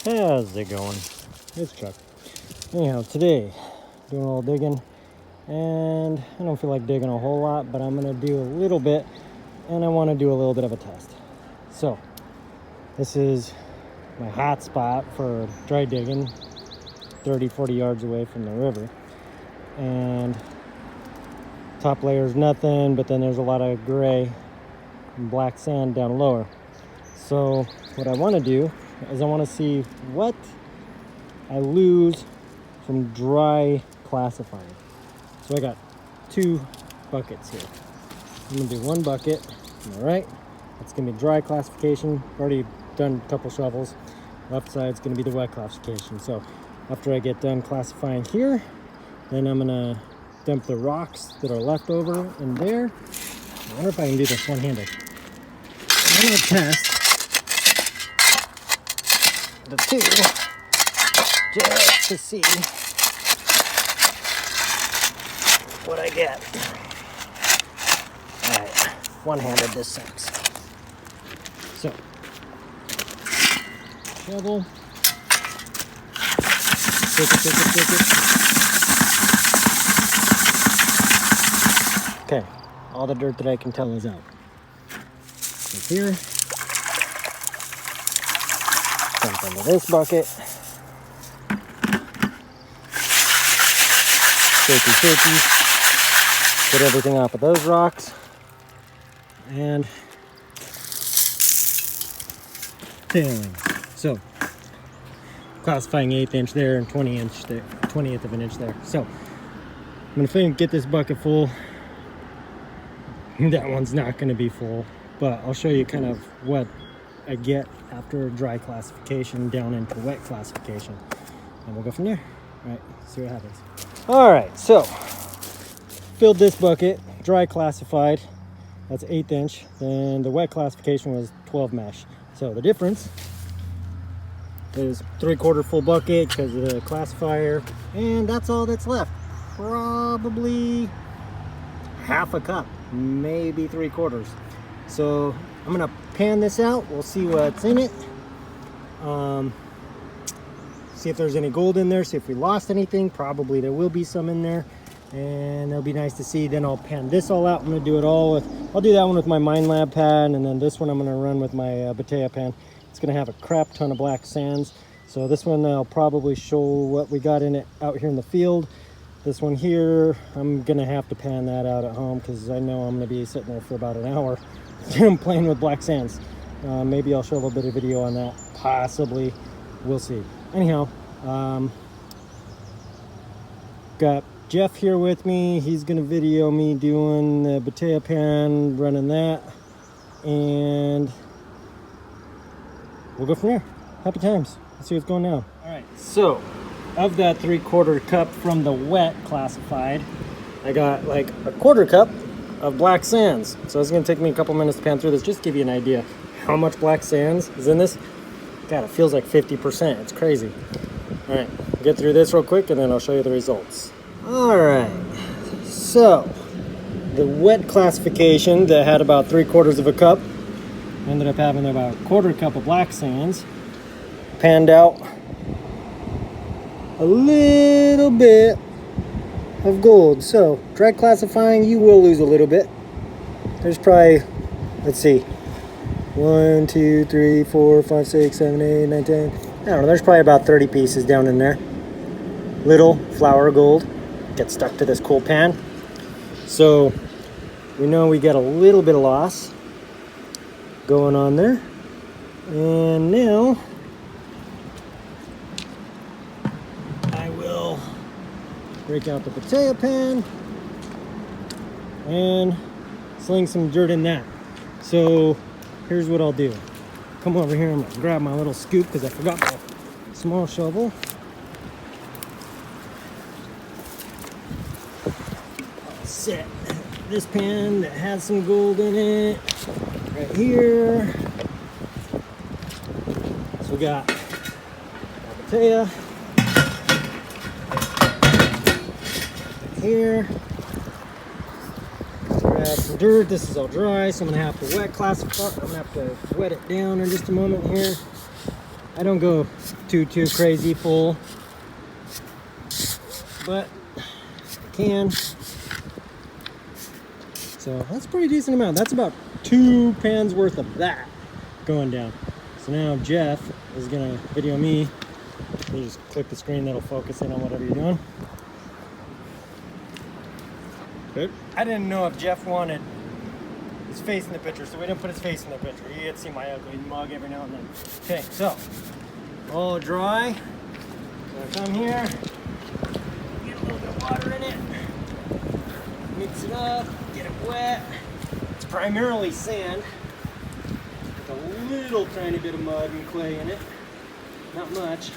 How's it going? It's Chuck. Anyhow, today, doing a little digging, and I don't feel like digging a whole lot, but I'm going to do a little bit, and I want to do a little bit of a test. So, this is my hot spot for dry digging, 30-40 yards away from the river, and top layer is nothing, but then there's a lot of gray and black sand down lower. So, what I want to do is I want to see what I lose from dry classifying. So I got two buckets here. I'm gonna do one bucket, all right? It's gonna be dry classification. Already done a couple shovels. Left side's gonna be the wet classification. So after I get done classifying here, then I'm gonna dump the rocks that are left over in there. I wonder if I can do this one-handed. I'm gonna test the two just to see what I get. All right, one-handed this sucks. So, shovel, take it. Okay, all the dirt that I can tell is out. So here. Dump into this bucket. Shaky. Get everything off of those rocks. And tailing. So, classifying 1/8 inch there and 20th of an inch there. So, I'm gonna get this bucket full. That one's not gonna be full, but I'll show you kind of what I get after dry classification down into wet classification, and we'll go from there. All right, see what happens. All right, so filled this bucket, dry classified, that's 1/8 inch, then the wet classification was 12 mesh. So the difference is 3/4 full bucket because of the classifier, and that's all that's left. Probably half a cup, maybe 3/4. So I'm gonna pan this out. We'll see what's in it. See if there's any gold in there. See if we lost anything. Probably there will be some in there, and it'll be nice to see. Then I'll pan this all out. I'm gonna do it all with. I'll do that one with my Mine Lab pan, and then this one I'm gonna run with my Batea pan. It's gonna have a crap ton of black sands. So this one I'll probably show what we got in it out here in the field. This one here, I'm gonna have to pan that out at home because I know I'm gonna be sitting there for about an hour. I'm playing with black sands. Maybe I'll show a little bit of video on that. Possibly. We'll see. Anyhow, got Jeff here with me. He's going to video me doing the Batea pan, running that. And we'll go from there. Happy times. Let's see what's going on. All right. So, of that 3/4 cup from the wet classified, I got like a 1/4 cup of black sands. So it's gonna take me a couple minutes to pan through this, just to give you an idea how much black sands is in this. God, it feels like 50%. It's crazy. All right, get through this real quick and then I'll show you the results. All right, so the wet classification that had about 3/4 of a cup ended up having about a 1/4 cup of black sands. Panned out a little bit of gold. So dry classifying, you will lose a little bit. There's probably, let's see, 1, 2, 3, 4, 5, 6, 7, 8, 9, 10. I don't know, there's probably about 30 pieces down in there. Little flour gold gets stuck to this cool pan. So we know we got a little bit of loss going on there. And now I will break out the Batea pan and sling some dirt in that. So here's what I'll do. Come over here, I'm gonna grab my little scoop because I forgot my small shovel. I'll set this pan that has some gold in it right here. So we got Batea here. Grab some dirt. This is all dry, so I'm gonna have to wet classify. I'm gonna have to wet it down in just a moment here. I don't go too crazy full, but I can. So that's a pretty decent amount. That's about 2 pans worth of that going down. So now Jeff is gonna video me. You just click the screen, that'll focus in on whatever you're doing. Good. I didn't know if Jeff wanted his face in the picture, so we didn't put his face in the picture. You get to see my ugly mug every now and then. Okay, so all dry. So I come here, get a little bit of water in it, mix it up, get it wet. It's primarily sand with a little tiny bit of mud and clay in it. Not much.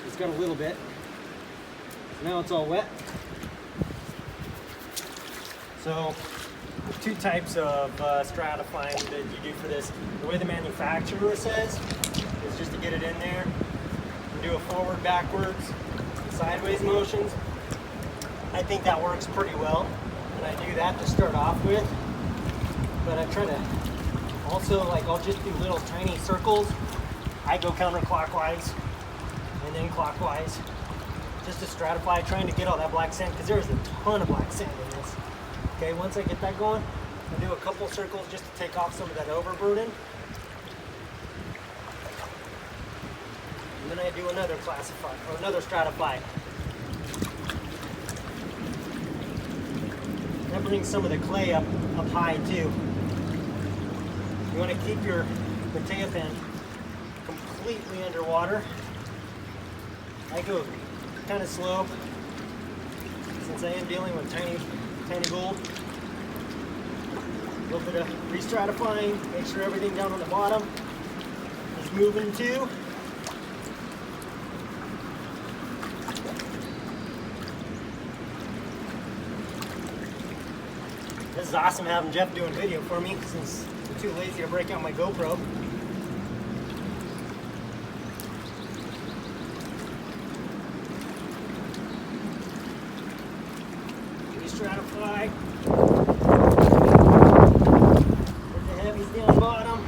It's got a little bit. So now it's all wet. So there's 2 types of stratifying that you do for this. The way the manufacturer says is just to get it in there and do a forward, backwards, sideways motions. I think that works pretty well, and I do that to start off with. But I try to also, like, I'll just do little tiny circles. I go counterclockwise and then clockwise just to stratify, trying to get all that black sand, because there is a ton of black sand in this. Okay, once I get that going, I'll do a couple circles just to take off some of that overburden. And then I do another classify, or another stratify. That brings some of the clay up high too. You want to keep your potato pan completely underwater. I go kind of slow since I am dealing with tiny gold. A little bit of re-stratifying, make sure everything down on the bottom is moving too. This is awesome having Jeff doing video for me since I'm too lazy to break out my GoPro. Stratify. Put the heavies down bottom.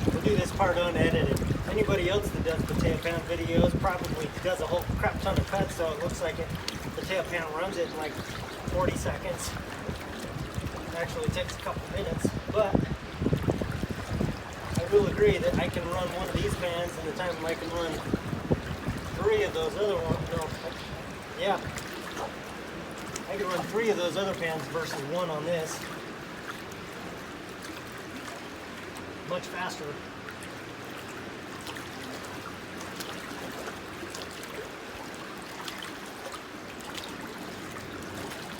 We'll do this part unedited. Anybody else that does potato pan videos probably does a whole crap ton of cuts, so it looks like it. The tail pan runs it in like 40 seconds. It actually takes a couple minutes, but I will agree that I can run one of these pans in the time I can run 3 of those other ones. No, yeah, I can run 3 of those other pans versus 1 on this. Much faster.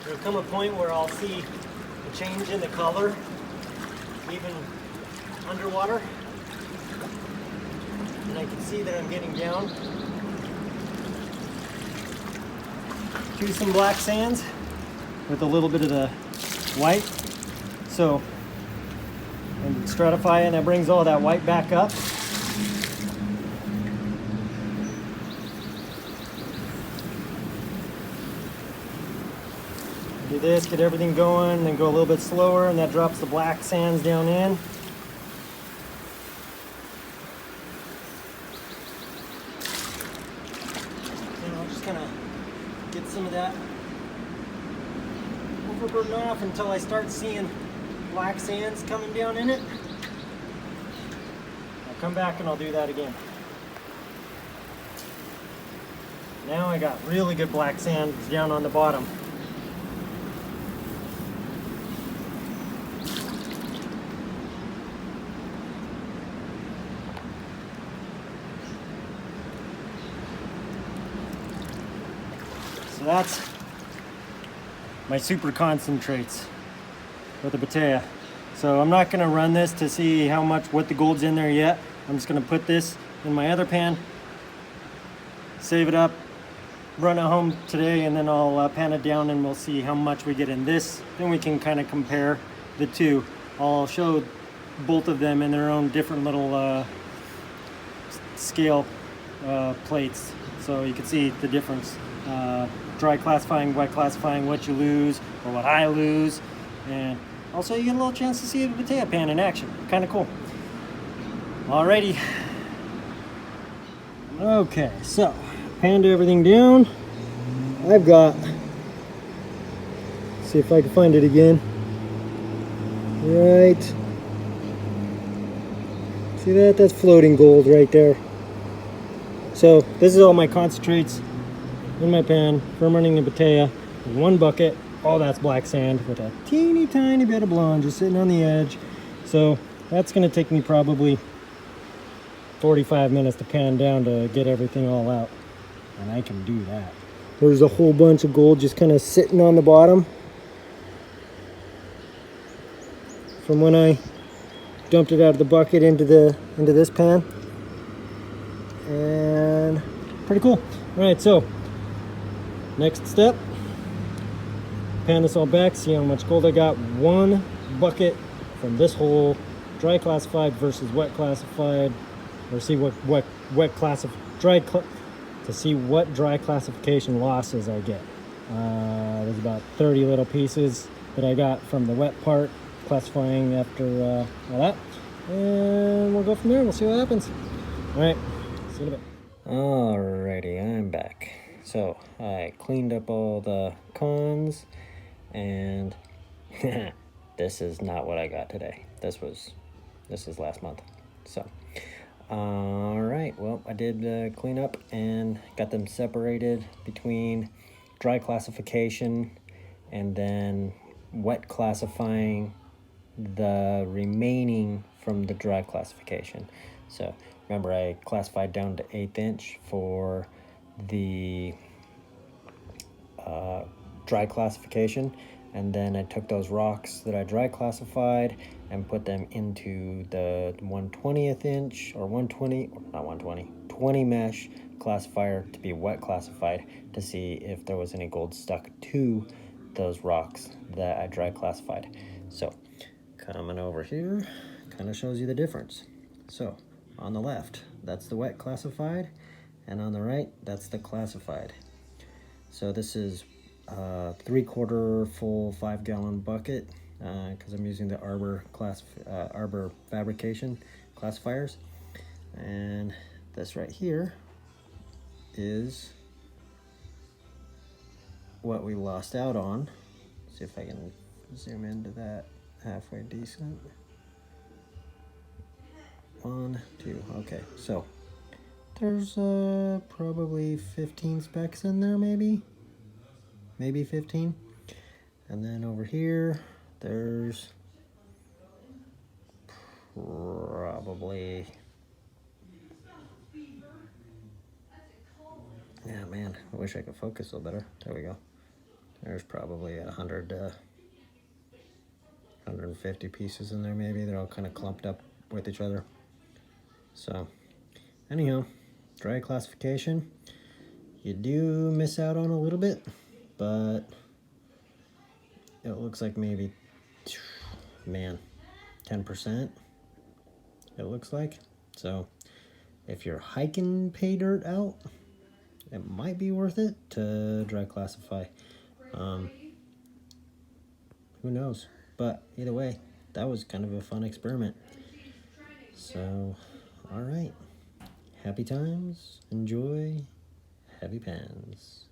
There'll come a point where I'll see a change in the color, even underwater, and I can see that I'm getting down to some black sands with a little bit of the white. So, and stratify, and that brings all that white back up. Do this, get everything going, then go a little bit slower, and that drops the black sands down in. And I'll just kind of get some of that overburden off until I start seeing black sands coming down in it. I'll come back and I'll do that again. Now I got really good black sands down on the bottom. So that's my super concentrates with the potato. So I'm not going to run this to see what the gold's in there yet. I'm just going to put this in my other pan, save it up, run it home today, and then I'll pan it down and we'll see how much we get in this. Then we can kind of compare the two. I'll show both of them in their own different little scale plates, so you can see the difference. Dry classifying, wet classifying, what you lose or what I lose, and also you get a little chance to see the potato pan in action. Kind of cool. Alrighty. Okay, so panned everything down. I've got, see if I can find it again. Right. See that? That's floating gold right there. So this is all my concentrates in my pan fermenting the potato. One bucket. All that's black sand with a teeny tiny bit of blonde just sitting on the edge. So that's going to take me probably 45 minutes to pan down to get everything all out. And I can do that. There's a whole bunch of gold just kind of sitting on the bottom from when I dumped it out of the bucket into this pan. And pretty cool. All right, so next step, pan this all back, see how much gold I got. One bucket from this hole, dry classified versus wet classified, or see what dry classification losses I get. There's about 30 little pieces that I got from the wet part, classifying after all that, and we'll go from there. We'll see what happens. All right, see you in a bit. Alrighty, I'm back. So I cleaned up all the cons, and this is not what I got today. This is last month. So all right, well, I did clean up and got them separated between dry classification and then wet classifying the remaining from the dry classification. So remember, I classified down to 1/8 inch for the dry classification, and then I took those rocks that I dry classified and put them into the 1/20th inch or 20 mesh classifier to be wet classified to see if there was any gold stuck to those rocks that I dry classified. So coming over here kind of shows you the difference. So on the left, that's the wet classified, and on the right, that's the classified. So this is 3/4 full 5-gallon bucket because I'm using the Arbor fabrication classifiers, and this right here is what we lost out on. See if I can zoom into that halfway decent. 1, 2, okay, so there's probably 15 specks in there, maybe 15. And then over here there's probably, yeah, man, I wish I could focus a little better. There we go. There's probably 150 pieces in there, maybe. They're all kind of clumped up with each other. So anyhow, dry classification, you do miss out on a little bit, but it looks like maybe, man, 10% it looks like. So if you're hiking pay dirt out, it might be worth it to dry classify. Who knows? But either way, that was kind of a fun experiment. So, all right. Happy times. Enjoy. Heavy pans.